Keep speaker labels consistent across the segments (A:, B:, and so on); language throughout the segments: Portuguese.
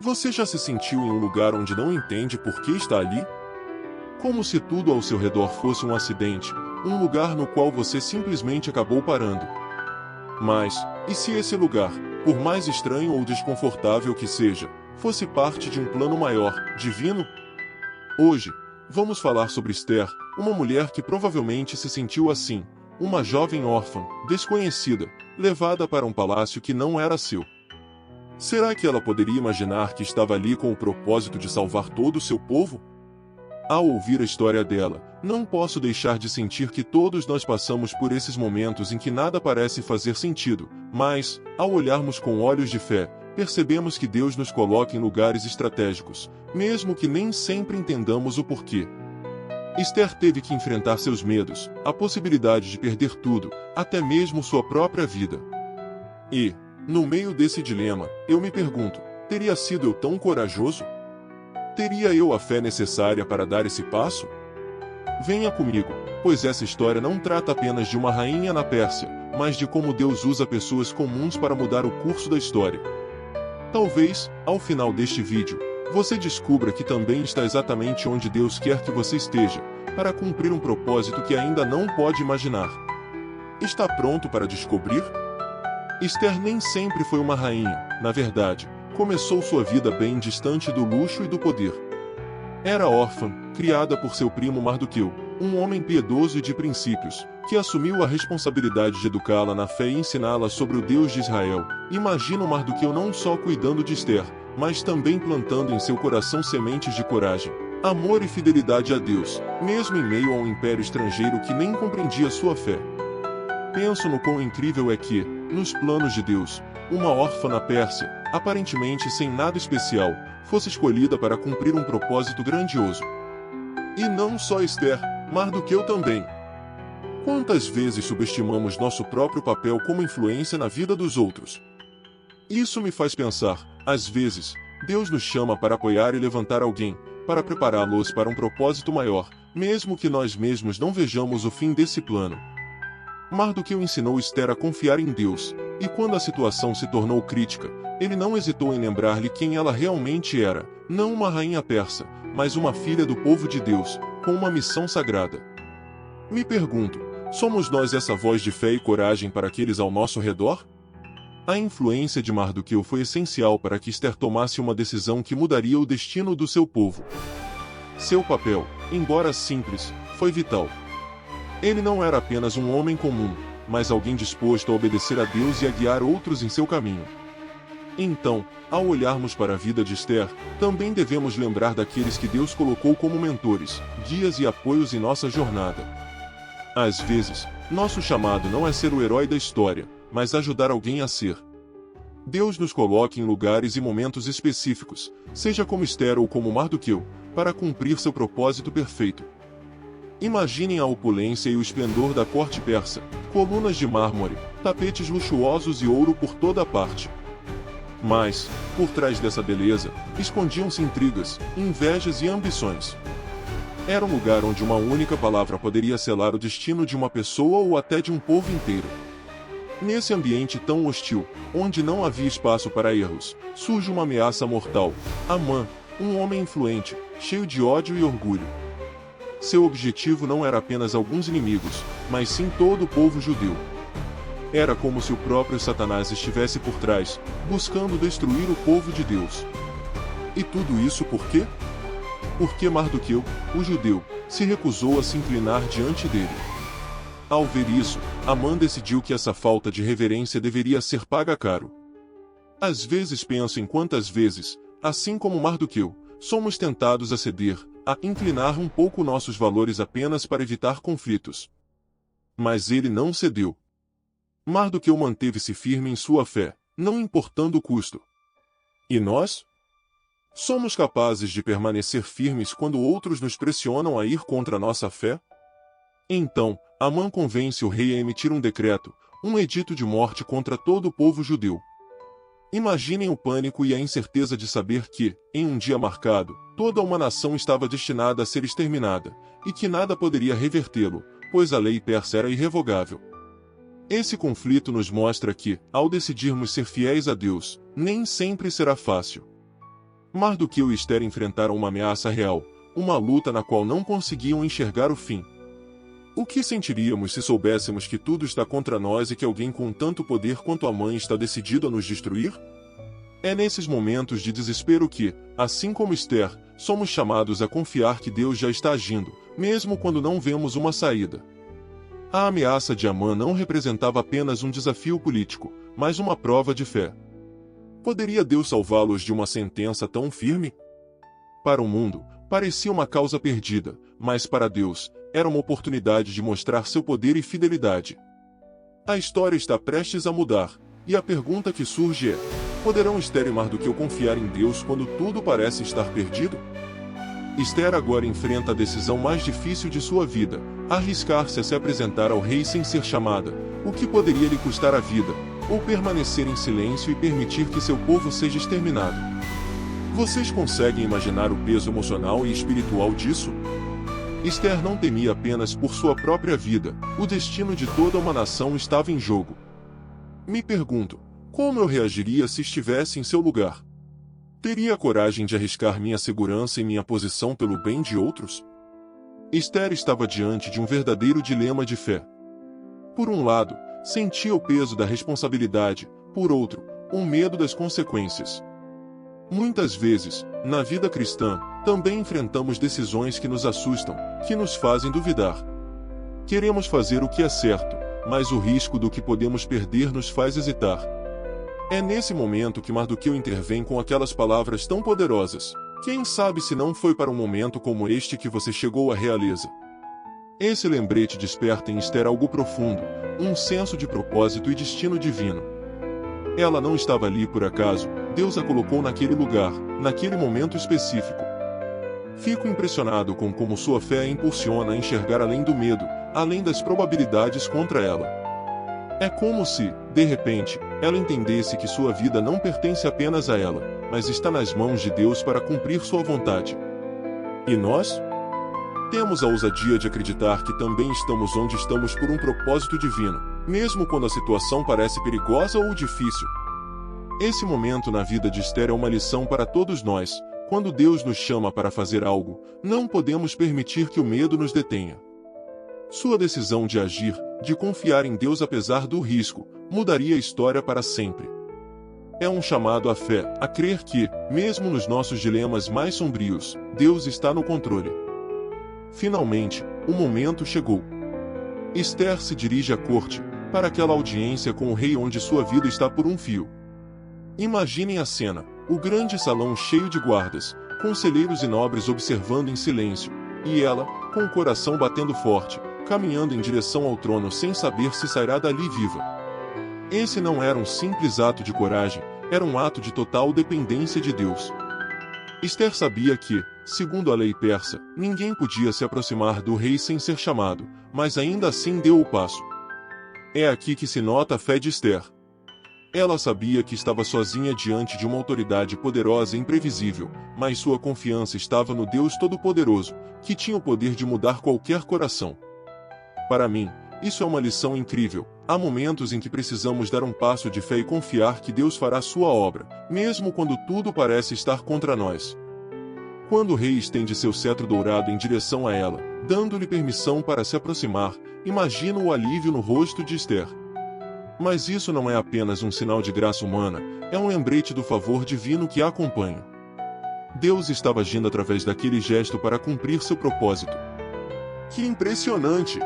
A: Você já se sentiu em um lugar onde não entende por que está ali? Como se tudo ao seu redor fosse um acidente, um lugar no qual você simplesmente acabou parando. Mas, e se esse lugar, por mais estranho ou desconfortável que seja, fosse parte de um plano maior, divino? Hoje, vamos falar sobre Esther, uma mulher que provavelmente se sentiu assim, uma jovem órfã, desconhecida, levada para um palácio que não era seu. Será que ela poderia imaginar que estava ali com o propósito de salvar todo o seu povo? Ao ouvir a história dela, não posso deixar de sentir que todos nós passamos por esses momentos em que nada parece fazer sentido, mas, ao olharmos com olhos de fé, percebemos que Deus nos coloca em lugares estratégicos, mesmo que nem sempre entendamos o porquê. Esther teve que enfrentar seus medos, a possibilidade de perder tudo, até mesmo sua própria vida. E, no meio desse dilema, eu me pergunto, teria sido eu tão corajoso? Teria eu a fé necessária para dar esse passo? Venha comigo, pois essa história não trata apenas de uma rainha na Pérsia, mas de como Deus usa pessoas comuns para mudar o curso da história. Talvez, ao final deste vídeo, você descubra que também está exatamente onde Deus quer que você esteja, para cumprir um propósito que ainda não pode imaginar. Está pronto para descobrir? Esther nem sempre foi uma rainha, na verdade. Começou sua vida bem distante do luxo e do poder. Era órfã, criada por seu primo Mardoqueu, um homem piedoso e de princípios, que assumiu a responsabilidade de educá-la na fé e ensiná-la sobre o Deus de Israel. Imagina o Mardoqueu não só cuidando de Esther, mas também plantando em seu coração sementes de coragem, amor e fidelidade a Deus, mesmo em meio a um império estrangeiro que nem compreendia sua fé. Penso no quão incrível é que, nos planos de Deus, uma órfã na Pérsia, aparentemente sem nada especial, fosse escolhida para cumprir um propósito grandioso. E não só Esther, Mardoqueu também. Quantas vezes subestimamos nosso próprio papel como influência na vida dos outros? Isso me faz pensar, às vezes, Deus nos chama para apoiar e levantar alguém, para prepará-los para um propósito maior, mesmo que nós mesmos não vejamos o fim desse plano. Mardoqueu ensinou Esther a confiar em Deus, e quando a situação se tornou crítica, ele não hesitou em lembrar-lhe quem ela realmente era, não uma rainha persa, mas uma filha do povo de Deus, com uma missão sagrada. Me pergunto, somos nós essa voz de fé e coragem para aqueles ao nosso redor? A influência de Mardoqueu foi essencial para que Esther tomasse uma decisão que mudaria o destino do seu povo. Seu papel, embora simples, foi vital. Ele não era apenas um homem comum, mas alguém disposto a obedecer a Deus e a guiar outros em seu caminho. Então, ao olharmos para a vida de Esther, também devemos lembrar daqueles que Deus colocou como mentores, guias e apoios em nossa jornada. Às vezes, nosso chamado não é ser o herói da história, mas ajudar alguém a ser. Deus nos coloca em lugares e momentos específicos, seja como Esther ou como Mardoqueu, para cumprir seu propósito perfeito. Imaginem a opulência e o esplendor da corte persa, colunas de mármore, tapetes luxuosos e ouro por toda parte. Mas, por trás dessa beleza, escondiam-se intrigas, invejas e ambições. Era um lugar onde uma única palavra poderia selar o destino de uma pessoa ou até de um povo inteiro. Nesse ambiente tão hostil, onde não havia espaço para erros, surge uma ameaça mortal: Amã, um homem influente, cheio de ódio e orgulho. Seu objetivo não era apenas alguns inimigos, mas sim todo o povo judeu. Era como se o próprio Satanás estivesse por trás, buscando destruir o povo de Deus. E tudo isso por quê? Porque Mardoqueu, o judeu, se recusou a se inclinar diante dele. Ao ver isso, Amã decidiu que essa falta de reverência deveria ser paga caro. Às vezes penso em quantas vezes, assim como Mardoqueu, somos tentados a ceder, a inclinar um pouco nossos valores apenas para evitar conflitos. Mas ele não cedeu. Mardoqueu manteve-se firme em sua fé, não importando o custo. E nós? Somos capazes de permanecer firmes quando outros nos pressionam a ir contra nossa fé? Então, Amã convence o rei a emitir um decreto, um edito de morte contra todo o povo judeu. Imaginem o pânico e a incerteza de saber que, em um dia marcado, toda uma nação estava destinada a ser exterminada, e que nada poderia revertê-lo, pois a lei persa era irrevogável. Esse conflito nos mostra que, ao decidirmos ser fiéis a Deus, nem sempre será fácil. Mardoqueu e Esther enfrentaram uma ameaça real, uma luta na qual não conseguiam enxergar o fim. O que sentiríamos se soubéssemos que tudo está contra nós e que alguém com tanto poder quanto Amã está decidido a nos destruir? É nesses momentos de desespero que, assim como Esther, somos chamados a confiar que Deus já está agindo, mesmo quando não vemos uma saída. A ameaça de Amã não representava apenas um desafio político, mas uma prova de fé. Poderia Deus salvá-los de uma sentença tão firme? Para o mundo, parecia uma causa perdida, mas para Deus, era uma oportunidade de mostrar seu poder e fidelidade. A história está prestes a mudar, e a pergunta que surge é: poderão Esther e Mardoqueu confiar em Deus quando tudo parece estar perdido? Esther agora enfrenta a decisão mais difícil de sua vida, arriscar-se a se apresentar ao rei sem ser chamada, o que poderia lhe custar a vida, ou permanecer em silêncio e permitir que seu povo seja exterminado. Vocês conseguem imaginar o peso emocional e espiritual disso? Esther não temia apenas por sua própria vida, o destino de toda uma nação estava em jogo. Me pergunto, como eu reagiria se estivesse em seu lugar? Teria a coragem de arriscar minha segurança e minha posição pelo bem de outros? Esther estava diante de um verdadeiro dilema de fé. Por um lado, sentia o peso da responsabilidade, por outro, o medo das consequências. Muitas vezes, na vida cristã, também enfrentamos decisões que nos assustam, que nos fazem duvidar. Queremos fazer o que é certo, mas o risco do que podemos perder nos faz hesitar. É nesse momento que Mardoqueu intervém com aquelas palavras tão poderosas: quem sabe se não foi para um momento como este que você chegou à realeza. Esse lembrete desperta em Esther algo profundo, um senso de propósito e destino divino. Ela não estava ali por acaso, Deus a colocou naquele lugar, naquele momento específico. Fico impressionado com como sua fé a impulsiona a enxergar além do medo, além das probabilidades contra ela. É como se, de repente, ela entendesse que sua vida não pertence apenas a ela, mas está nas mãos de Deus para cumprir sua vontade. E nós? Temos a ousadia de acreditar que também estamos onde estamos por um propósito divino, mesmo quando a situação parece perigosa ou difícil. Esse momento na vida de Esther é uma lição para todos nós. Quando Deus nos chama para fazer algo, não podemos permitir que o medo nos detenha. Sua decisão de agir, de confiar em Deus apesar do risco, mudaria a história para sempre. É um chamado à fé, a crer que, mesmo nos nossos dilemas mais sombrios, Deus está no controle. Finalmente, o momento chegou. Esther se dirige à corte, para aquela audiência com o rei onde sua vida está por um fio. Imaginem a cena, o grande salão cheio de guardas, conselheiros e nobres observando em silêncio, e ela, com o coração batendo forte, caminhando em direção ao trono sem saber se sairá dali viva. Esse não era um simples ato de coragem, era um ato de total dependência de Deus. Esther sabia que, segundo a lei persa, ninguém podia se aproximar do rei sem ser chamado, mas ainda assim deu o passo. É aqui que se nota a fé de Esther. Ela sabia que estava sozinha diante de uma autoridade poderosa e imprevisível, mas sua confiança estava no Deus Todo-Poderoso, que tinha o poder de mudar qualquer coração. Para mim, isso é uma lição incrível. Há momentos em que precisamos dar um passo de fé e confiar que Deus fará sua obra, mesmo quando tudo parece estar contra nós. Quando o rei estende seu cetro dourado em direção a ela, dando-lhe permissão para se aproximar, imagina o alívio no rosto de Esther. Mas isso não é apenas um sinal de graça humana, é um lembrete do favor divino que a acompanha. Deus estava agindo através daquele gesto para cumprir seu propósito. Que impressionante!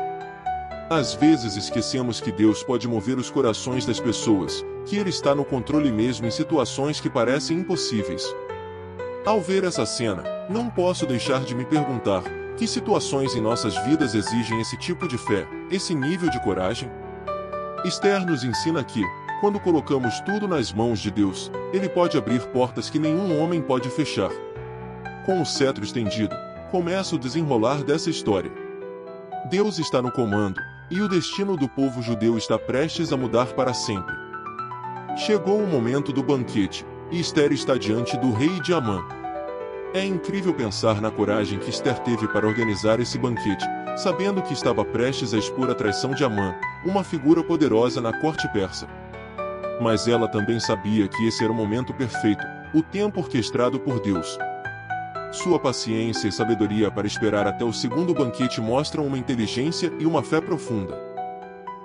A: Às vezes esquecemos que Deus pode mover os corações das pessoas, que Ele está no controle mesmo em situações que parecem impossíveis. Ao ver essa cena, não posso deixar de me perguntar, que situações em nossas vidas exigem esse tipo de fé, esse nível de coragem? Esther nos ensina que, quando colocamos tudo nas mãos de Deus, Ele pode abrir portas que nenhum homem pode fechar. Com o cetro estendido, começa o desenrolar dessa história. Deus está no comando, e o destino do povo judeu está prestes a mudar para sempre. Chegou o momento do banquete, e Esther está diante do rei de Amã. É incrível pensar na coragem que Esther teve para organizar esse banquete, sabendo que estava prestes a expor a traição de Amã, uma figura poderosa na corte persa. Mas ela também sabia que esse era o momento perfeito, o tempo orquestrado por Deus. Sua paciência e sabedoria para esperar até o segundo banquete mostram uma inteligência e uma fé profunda.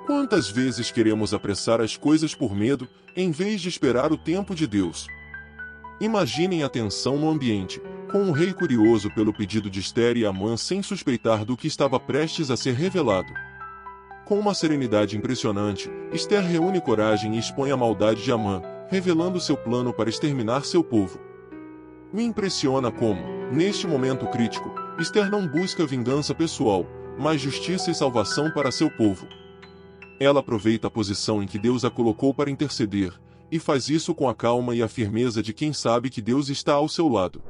A: Quantas vezes queremos apressar as coisas por medo, em vez de esperar o tempo de Deus? Imaginem a tensão no ambiente, com um rei curioso pelo pedido de Esther e Amã sem suspeitar do que estava prestes a ser revelado. Com uma serenidade impressionante, Esther reúne coragem e expõe a maldade de Amã, revelando seu plano para exterminar seu povo. Me impressiona como, neste momento crítico, Esther não busca vingança pessoal, mas justiça e salvação para seu povo. Ela aproveita a posição em que Deus a colocou para interceder, e faz isso com a calma e a firmeza de quem sabe que Deus está ao seu lado.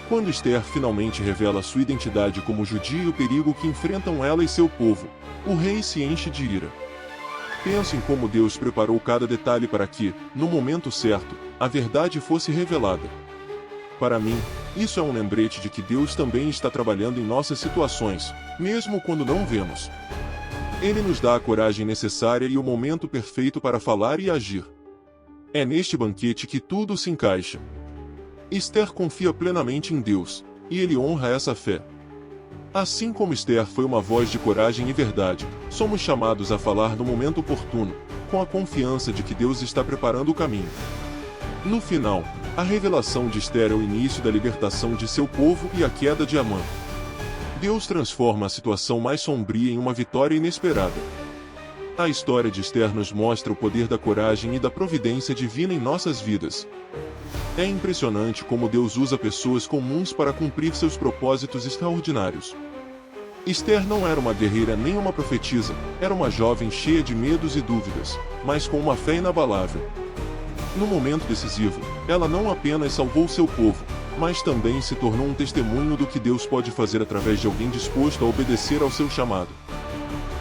A: Quando Esther finalmente revela sua identidade como judia e o perigo que enfrentam ela e seu povo, o rei se enche de ira. Penso em como Deus preparou cada detalhe para que, no momento certo, a verdade fosse revelada. Para mim, isso é um lembrete de que Deus também está trabalhando em nossas situações, mesmo quando não vemos. Ele nos dá a coragem necessária e o momento perfeito para falar e agir. É neste banquete que tudo se encaixa. Esther confia plenamente em Deus, e ele honra essa fé. Assim como Esther foi uma voz de coragem e verdade, somos chamados a falar no momento oportuno, com a confiança de que Deus está preparando o caminho. No final, a revelação de Esther é o início da libertação de seu povo e a queda de Amã. Deus transforma a situação mais sombria em uma vitória inesperada. A história de Esther nos mostra o poder da coragem e da providência divina em nossas vidas. É impressionante como Deus usa pessoas comuns para cumprir seus propósitos extraordinários. Esther não era uma guerreira nem uma profetisa, era uma jovem cheia de medos e dúvidas, mas com uma fé inabalável. No momento decisivo, ela não apenas salvou seu povo, mas também se tornou um testemunho do que Deus pode fazer através de alguém disposto a obedecer ao seu chamado.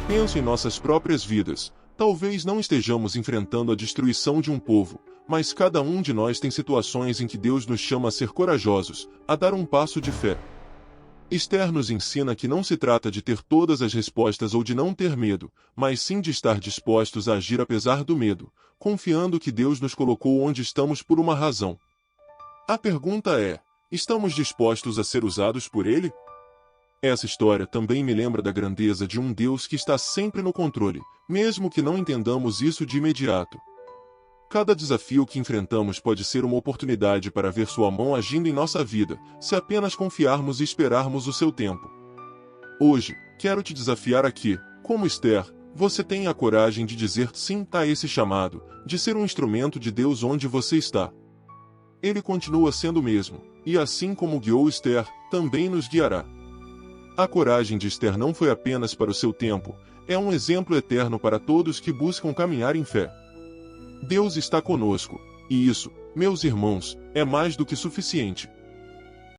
A: Penso em nossas próprias vidas. Talvez não estejamos enfrentando a destruição de um povo, mas cada um de nós tem situações em que Deus nos chama a ser corajosos, a dar um passo de fé. Esther nos ensina que não se trata de ter todas as respostas ou de não ter medo, mas sim de estar dispostos a agir apesar do medo, confiando que Deus nos colocou onde estamos por uma razão. A pergunta é: estamos dispostos a ser usados por Ele? Essa história também me lembra da grandeza de um Deus que está sempre no controle, mesmo que não entendamos isso de imediato. Cada desafio que enfrentamos pode ser uma oportunidade para ver sua mão agindo em nossa vida, se apenas confiarmos e esperarmos o seu tempo. Hoje, quero te desafiar aqui, como Esther, você tenha a coragem de dizer sim a esse chamado, de ser um instrumento de Deus onde você está. Ele continua sendo o mesmo, e assim como guiou Esther, também nos guiará. A coragem de Esther não foi apenas para o seu tempo, é um exemplo eterno para todos que buscam caminhar em fé. Deus está conosco, e isso, meus irmãos, é mais do que suficiente.